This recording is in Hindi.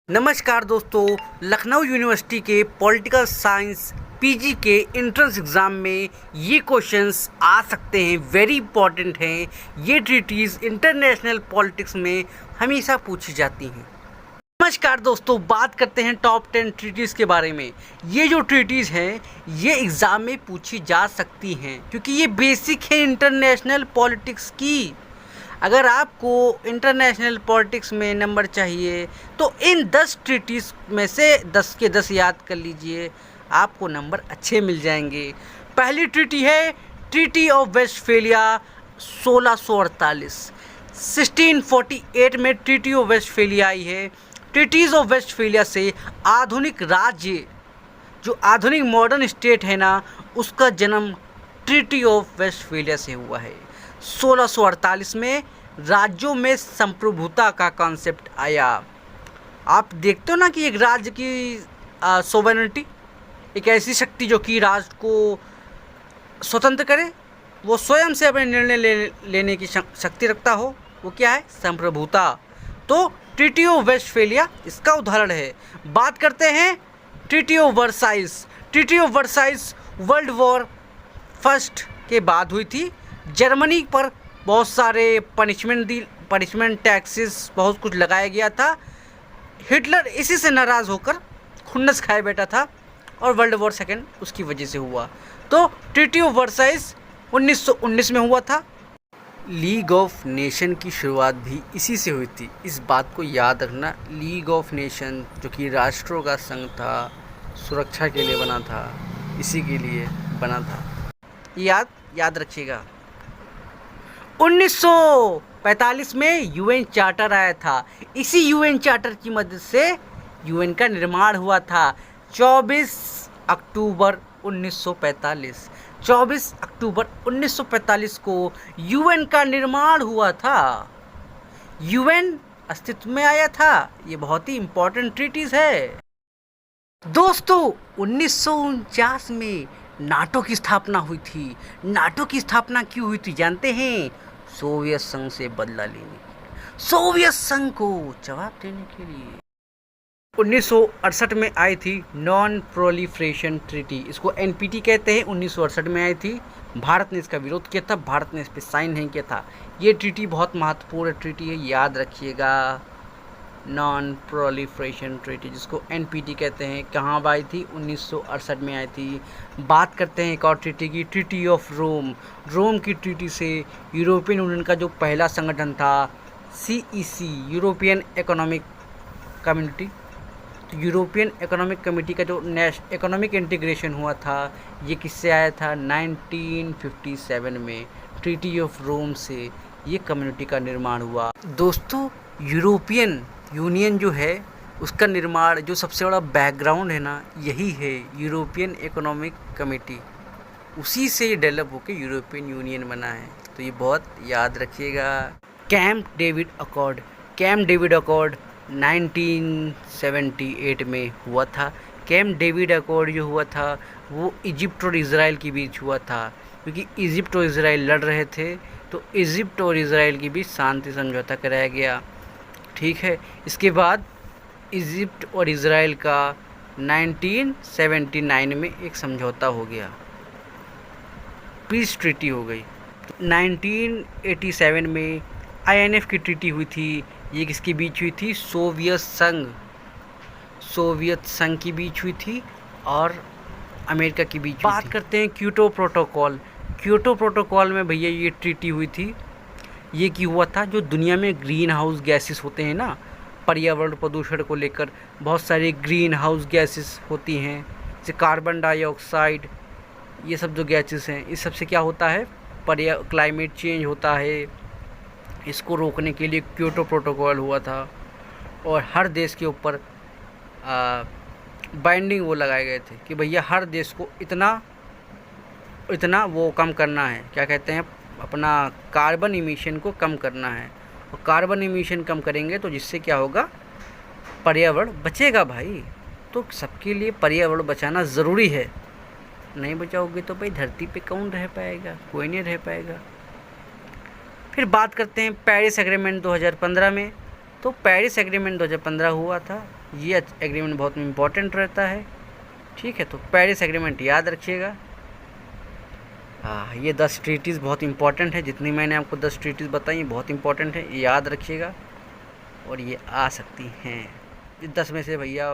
नमस्कार दोस्तों, लखनऊ यूनिवर्सिटी के पॉलिटिकल साइंस पीजी के एंट्रेंस एग्ज़ाम में ये क्वेश्चंस आ सकते हैं, वेरी इंपॉर्टेंट हैं। ये ट्रीटीज़ इंटरनेशनल पॉलिटिक्स में हमेशा पूछी जाती हैं। नमस्कार दोस्तों, बात करते हैं टॉप 10 ट्रीटीज़ के बारे में। ये जो ट्रीटीज़ हैं ये एग्ज़ाम में पूछी जा सकती हैं क्योंकि ये बेसिक है इंटरनेशनल पॉलिटिक्स की। अगर आपको इंटरनेशनल पॉलिटिक्स में नंबर चाहिए तो इन 10 ट्रीटीज़ में से 10 के 10 याद कर लीजिए, आपको नंबर अच्छे मिल जाएंगे। पहली ट्रीटी है ट्रीटी ऑफ वेस्टफेलिया 1648। 1648 में ट्रीटी ऑफ वेस्टफेलिया आई है। ट्रीटीज़ ऑफ वेस्टफेलिया से आधुनिक राज्य, जो आधुनिक मॉडर्न स्टेट है ना, उसका जन्म ट्रीटी ऑफ वेस्टफेलिया से हुआ है। 1648 में राज्यों में संप्रभुता का कॉन्सेप्ट आया। आप देखते हो ना कि एक राज्य की सोवरेनिटी, एक ऐसी शक्ति जो कि राज्य को स्वतंत्र करे, वो स्वयं से अपने निर्णय लेने की शक्ति रखता हो, वो क्या है? संप्रभुता। तो ट्रीटी ऑफ वेस्टफेलिया इसका उदाहरण है। बात करते हैं treaty of Versailles. Treaty of Versailles world war first के बाद हुई थी। जर्मनी पर बहुत सारे पनिशमेंट टैक्सेस बहुत कुछ लगाया गया था। हिटलर इसी से नाराज़ होकर खुन्नस खाए बैठा था और वर्ल्ड वॉर सेकेंड उसकी वजह से हुआ। तो ट्रीटी ऑफ वर्साइल्स 1919 में हुआ था। लीग ऑफ नेशन की शुरुआत भी इसी से हुई थी, इस बात को याद रखना। लीग ऑफ नेशन जो कि राष्ट्रों का संघ था, सुरक्षा के लिए बना था, इसी के लिए बना था, याद रखिएगा। 1945 में यूएन चार्टर आया था। इसी यूएन चार्टर की मदद से यूएन का निर्माण हुआ था। 24 अक्टूबर 1945 1945 को यूएन का निर्माण हुआ था। यूएन अस्तित्व में आया था। ये बहुत ही इम्पोर्टेंट ट्रीटीज है दोस्तों। 1949 में नाटो की स्थापना हुई थी। नाटो की स्थापना क्यों हुई थी जानते हैं? सोवियत संघ से बदला लेने के लिए, सोवियत संघ को जवाब देने के लिए। 1968 में आई थी नॉन प्रोलिफरेशन ट्रीटी, इसको एनपीटी कहते हैं। 1968 में आई थी। भारत ने इसका विरोध किया था, भारत ने इस पर साइन नहीं किया था। ये ट्रीटी बहुत महत्वपूर्ण ट्रीटी है, याद रखिएगा। नॉन प्रोलिफरेशन ट्रीटी, जिसको एनपीटी कहते हैं, कहाँ आई थी? 1968 में आई थी। बात करते हैं एक और ट्रीटी की, ट्रीटी ऑफ रोम। रोम की ट्रीटी से यूरोपियन यूनियन का जो पहला संगठन था, सीईसी, यूरोपियन इकोनॉमिक कम्युनिटी, तो यूरोपियन इकोनॉमिक कमेटी का जो इकोनॉमिक इंटीग्रेशन हुआ था, ये किससे आया था? 1957 में ट्रीटी ऑफ रोम से ये कम्युनिटी का निर्माण हुआ। दोस्तों, यूरोपियन यूनियन जो है उसका निर्माण, जो सबसे बड़ा बैकग्राउंड है ना, यही है यूरोपियन इकोनॉमिक कमेटी। उसी से डेवलप होकर यूरोपियन यूनियन बना है, तो ये बहुत याद रखिएगा। Camp David accord. Camp David accord 1978 में हुआ था। कैंप डेविड अकॉर्ड जो हुआ था वो इजिप्ट और इज़राइल के बीच हुआ था, क्योंकि इजिप्ट और इज़राइल लड़ रहे थे, तो इजिप्ट और इज़राइल के बीच शांति समझौता कराया गया। ठीक है। इसके बाद इजिप्ट और इज़राइल का 1979 में एक समझौता हो गया, पीस ट्रीटी हो गई। 1987 में आईएनएफ की ट्रीटी हुई थी। ये किसके बीच हुई थी? सोवियत संघ के बीच हुई थी और अमेरिका के बीच। बात करते हैं क्योटो प्रोटोकॉल। क्योटो प्रोटोकॉल में भैया ये ट्रीटी हुई थी। ये क्या हुआ था? जो दुनिया में ग्रीन हाउस गैसेस होते हैं ना, पर्यावरण प्रदूषण को लेकर बहुत सारी ग्रीन हाउस गैसेस होती हैं, जैसे कार्बन डाइऑक्साइड, ये सब जो गैसेस हैं, इस सब से क्या होता है? क्लाइमेट चेंज होता है। इसको रोकने के लिए क्योटो प्रोटोकॉल हुआ था और हर देश के ऊपर बाइंडिंग वो लगाए गए थे कि भैया हर देश को इतना वो कम करना है, क्या कहते हैं, अपना कार्बन इमिशन को कम करना है। और कार्बन इमिशन कम करेंगे तो जिससे क्या होगा? पर्यावरण बचेगा भाई। तो सबके लिए पर्यावरण बचाना ज़रूरी है। नहीं बचाओगे तो भाई धरती पे कौन रह पाएगा? कोई नहीं रह पाएगा। फिर बात करते हैं पेरिस एग्रीमेंट 2015 में। तो पेरिस एग्रीमेंट 2015 हुआ था। ये एग्रीमेंट बहुत इम्पोर्टेंट रहता है। ठीक है, तो पेरिस एग्रीमेंट याद रखिएगा। हाँ, ये 10 ट्रीटीज़ बहुत इंपॉर्टेंट है, जितनी मैंने आपको 10 ट्रीटीज़ बताई ये बहुत इंपॉर्टेंट है, ये याद रखिएगा। और ये आ सकती हैं 10 में से भैया